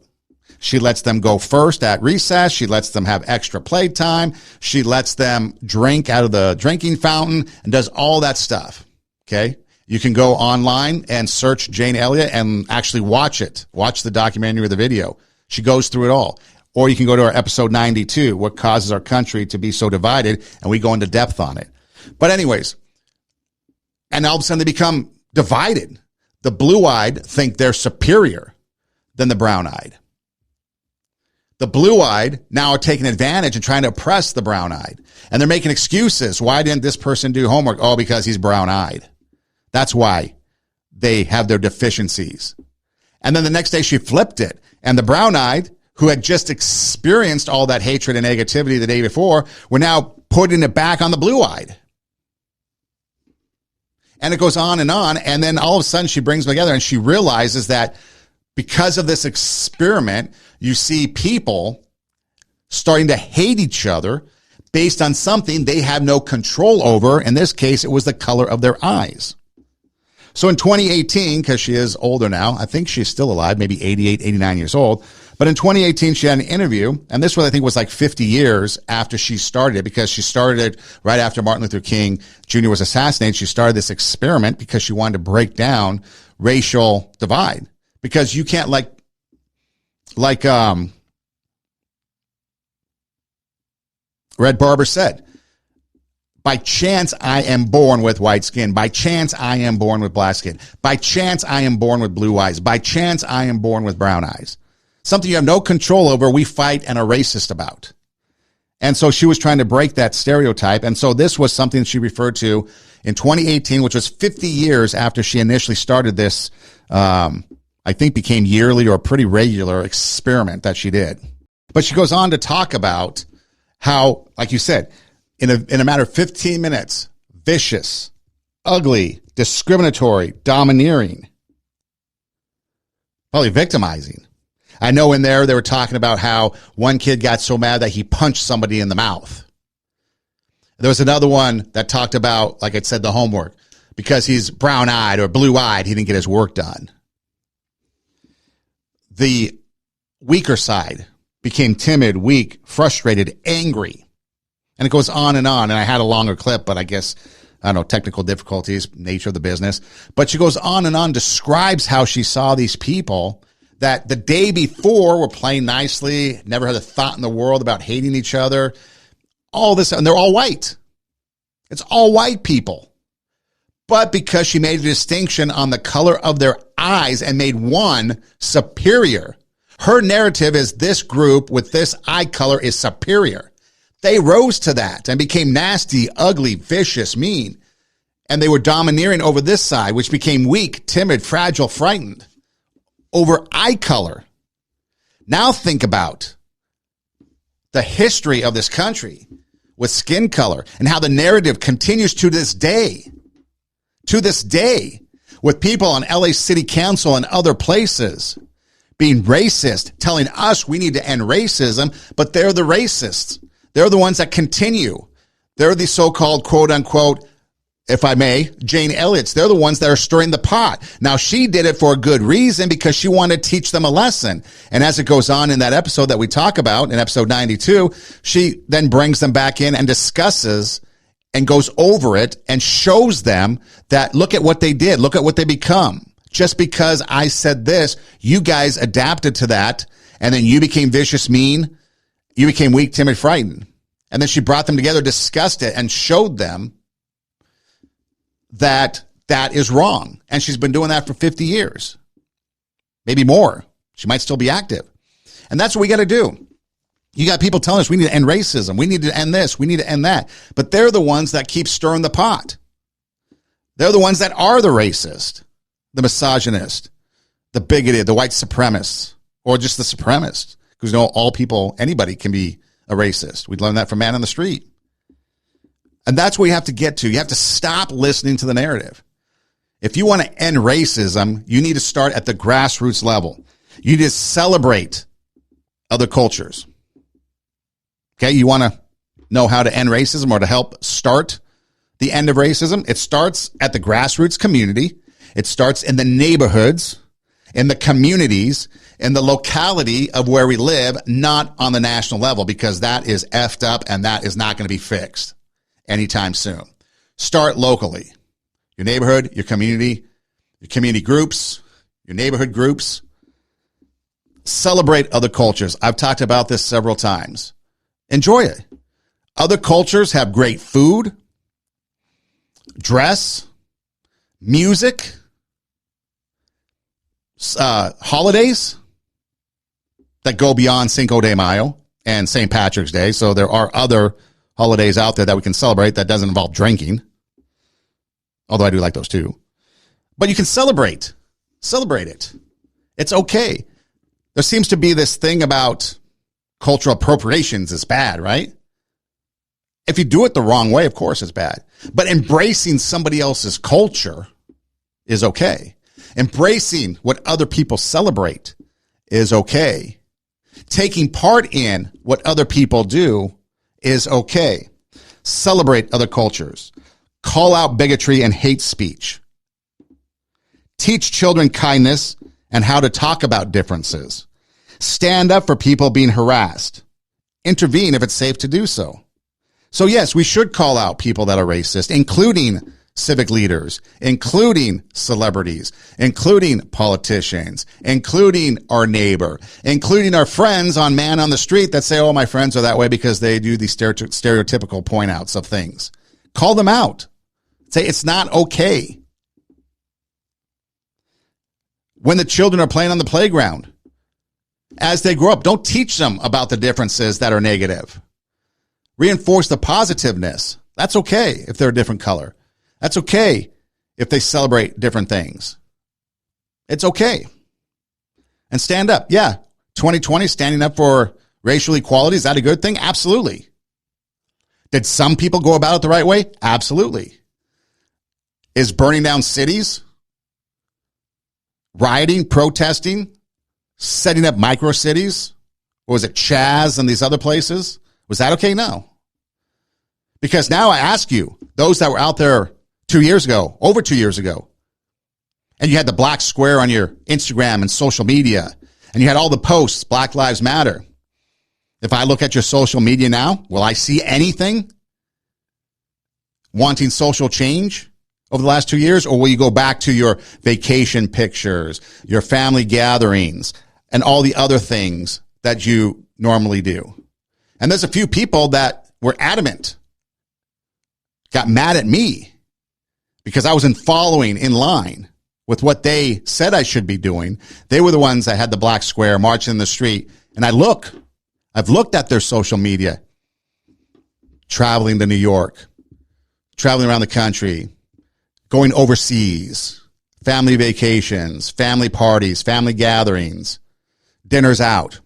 S1: She lets them go first at recess. She lets them have extra playtime. She lets them drink out of the drinking fountain and does all that stuff. Okay. You can go online and search Jane Elliott and actually watch it. Watch the documentary or the video. She goes through it all. Or you can go to our episode 92, What Causes Our Country to Be So Divided, and we go into depth on it. But anyways, and all of a sudden they become divided. The blue-eyed think they're superior than the brown-eyed. The blue-eyed now are taking advantage and trying to oppress the brown-eyed. And they're making excuses. Why didn't this person do homework? Oh, because he's brown-eyed. That's why they have their deficiencies. And then the next day she flipped it. And the brown-eyed, who had just experienced all that hatred and negativity the day before, were now putting it back on the blue-eyed. And it goes on. And then all of a sudden she brings them together and she realizes that because of this experiment, you see people starting to hate each other based on something they have no control over. In this case, it was the color of their eyes. So in 2018, because she is older now, I think she's still alive, maybe 88, 89 years old. But in 2018, she had an interview, and this was, I think, was like 50 years after she started it, because she started it right after Martin Luther King Jr. was assassinated. She started this experiment because she wanted to break down racial divide. Because you can't like Red Barber said, by chance I am born with white skin. By chance I am born with black skin. By chance I am born with blue eyes. By chance I am born with brown eyes. Something you have no control over, we fight and are racist about. And so she was trying to break that stereotype. And so this was something she referred to in 2018, which was 50 years after she initially started this, I think became yearly or pretty regular experiment that she did. But she goes on to talk about how, like you said, in a matter of 15 minutes, vicious, ugly, discriminatory, domineering, probably victimizing. I know in there they were talking about how one kid got so mad that he punched somebody in the mouth. There was another one that talked about, like I said, the homework. Because he's brown-eyed or blue-eyed, he didn't get his work done. The weaker side became timid, weak, frustrated, angry. And it goes on. And I had a longer clip, but I guess, I don't know, technical difficulties, nature of the business. But she goes on, describes how she saw these people that the day before were playing nicely, never had a thought in the world about hating each other. All this, and they're all white. It's all white people. But because she made a distinction on the color of their eyes and made one superior, her narrative is this group with this eye color is superior. They rose to that and became nasty, ugly, vicious, mean. And they were domineering over this side, which became weak, timid, fragile, frightened over eye color. Now think about the history of this country with skin color and how the narrative continues to this day, with people on LA City Council and other places being racist, telling us we need to end racism, but they're the racists. They're the ones that continue. They're the so-called, quote unquote, if I may, Jane Elliott's. They're the ones that are stirring the pot. Now, she did it for a good reason because she wanted to teach them a lesson. And as it goes on in that episode that we talk about, in episode 92, she then brings them back in and discusses and goes over it and shows them that look at what they did. Look at what they become. Just because I said this, you guys adapted to that. And then you became vicious, mean. You became weak, timid, frightened. And then she brought them together, discussed it, and showed them that that is wrong. And she's been doing that for 50 years, maybe more. She might still be active. And that's what we got to do. You got people telling us we need to end racism. We need to end this. We need to end that. But they're the ones that keep stirring the pot. They're the ones that are the racist, the misogynist, the bigoted, the white supremacist, or just the supremacist. Because all people, anybody can be a racist. We learned that from Man on the Street. And that's where you have to get to. You have to stop listening to the narrative. If you want to end racism, you need to start at the grassroots level. You need to celebrate other cultures. Okay, you want to know how to end racism or to help start the end of racism? It starts at the grassroots community. It starts in the neighborhoods, in the communities, in the locality of where we live, not on the national level, because that is effed up and that is not going to be fixed anytime soon. Start locally. Your neighborhood, your community groups, your neighborhood groups. Celebrate other cultures. I've talked about this several times. Enjoy it. Other cultures have great food, dress, music, holidays that go beyond Cinco de Mayo and St. Patrick's Day. So there are other holidays out there that we can celebrate that doesn't involve drinking. Although I do like those too. But you can celebrate. Celebrate it. It's okay. There seems to be this thing about cultural appropriations is bad, right? If you do it the wrong way, of course it's bad. But embracing somebody else's culture is okay. Embracing what other people celebrate is okay. Taking part in what other people do is okay. Celebrate other cultures. Call out bigotry and hate speech. Teach children kindness and how to talk about differences. Stand up for people being harassed. Intervene if it's safe to do so. So yes, we should call out people that are racist, including civic leaders, including celebrities, including politicians, including our neighbor, including our friends on Man on the Street that say, oh, my friends are that way because they do these stereotypical point outs of things. Call them out. Say it's not okay. When the children are playing on the playground, as they grow up, don't teach them about the differences that are negative. Reinforce the positiveness. That's okay if they're a different color. That's okay if they celebrate different things. It's okay. And stand up. Yeah, 2020, standing up for racial equality, is that a good thing? Absolutely. Did some people go about it the right way? Absolutely. Is burning down cities, rioting, protesting, setting up micro cities, or was it Chaz and these other places? Was that okay? No. Because now I ask you, those that were out there 2 years ago, over 2 years ago, and you had the black square on your Instagram and social media, and you had all the posts, Black Lives Matter. If I look at your social media now, will I see anything wanting social change over the last 2 years? Or will you go back to your vacation pictures, your family gatherings, and all the other things that you normally do? And there's a few people that were adamant, got mad at me because I wasn't following in line with what they said I should be doing. They were the ones that had the black square marching in the street. And I've looked at their social media, traveling to New York, traveling around the country, going overseas, family vacations, family parties, family gatherings, dinners out,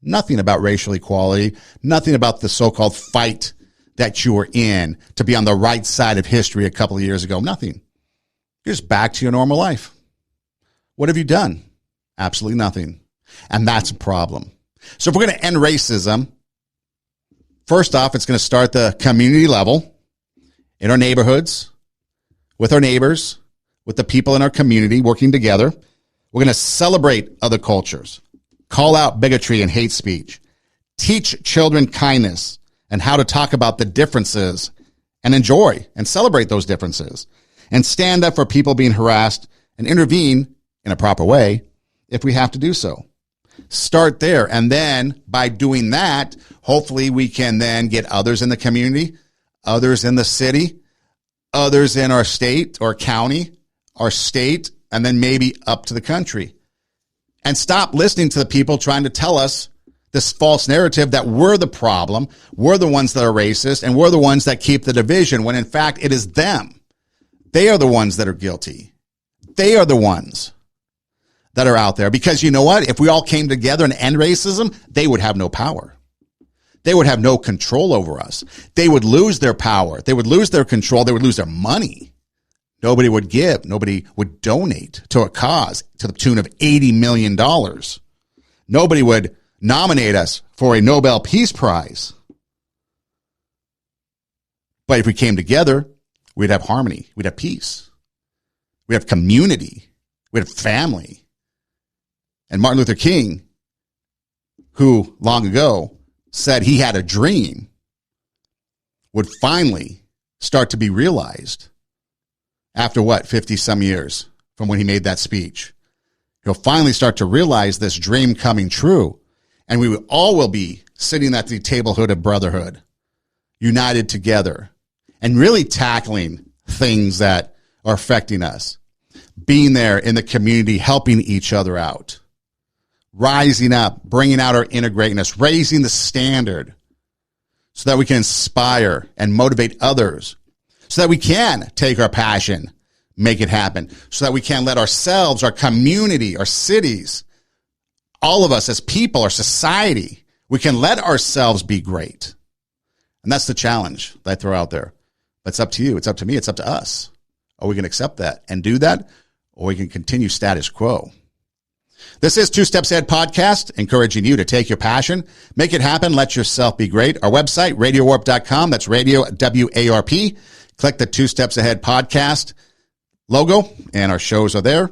S1: Nothing about racial equality. Nothing about the so-called fight that you were in to be on the right side of history a couple of years ago. Nothing. You're just back to your normal life. What have you done? Absolutely nothing. And that's a problem. So if we're going to end racism, first off, it's going to start the community level in our neighborhoods, with our neighbors, with the people in our community working together. We're going to celebrate other cultures, call out bigotry and hate speech, teach children kindness and how to talk about the differences and enjoy and celebrate those differences, and stand up for people being harassed and intervene in a proper way if we have to do so. Start there. And then by doing that, hopefully we can then get others in the community, others in the city, others in our state or county, our state, and then maybe up to the country. And stop listening to the people trying to tell us this false narrative that we're the problem, we're the ones that are racist, and we're the ones that keep the division, when in fact it is them. They are the ones that are guilty. They are the ones that are out there. Because you know what? If we all came together and end racism, they would have no power. They would have no control over us. They would lose their power. They would lose their control. They would lose their money. Nobody would give. Nobody would donate to a cause to the tune of $80 million. Nobody would nominate us for a Nobel Peace Prize. But if we came together, we'd have harmony. We'd have peace. We'd have community. We'd have family. And Martin Luther King, who long ago said he had a dream, would finally start to be realized after 50 some years from when he made that speech. He'll finally start to realize this dream coming true. And we all will be sitting at the tablehood of brotherhood, united together, and really tackling things that are affecting us. Being there in the community, helping each other out, rising up, bringing out our inner greatness, raising the standard so that we can inspire and motivate others, so that we can take our passion, make it happen, so that we can let ourselves, our community, our cities, all of us as people, our society, we can let ourselves be great. And that's the challenge that I throw out there. But it's up to you. It's up to me. It's up to us. Are we going to accept that and do that? Or we can continue status quo. This is Two Steps Ahead Podcast, encouraging you to take your passion, make it happen, let yourself be great. Our website, radiowarp.com. That's radio, W-A-R-P. Click the Two Steps Ahead Podcast logo, and our shows are there.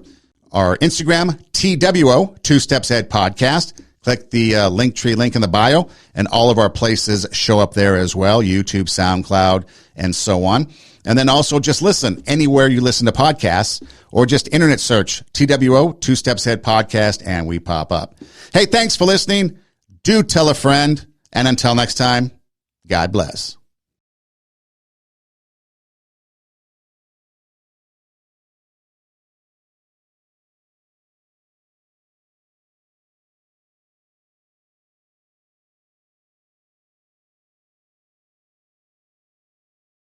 S1: Our Instagram, TWO, Two Steps Ahead Podcast. Click the Linktree link in the bio, and all of our places show up there as well, YouTube, SoundCloud, and so on. And then also just listen anywhere you listen to podcasts, or just internet search TWO, Two Steps Ahead Podcast, and we pop up. Hey, thanks for listening. Do tell a friend, and until next time, God bless.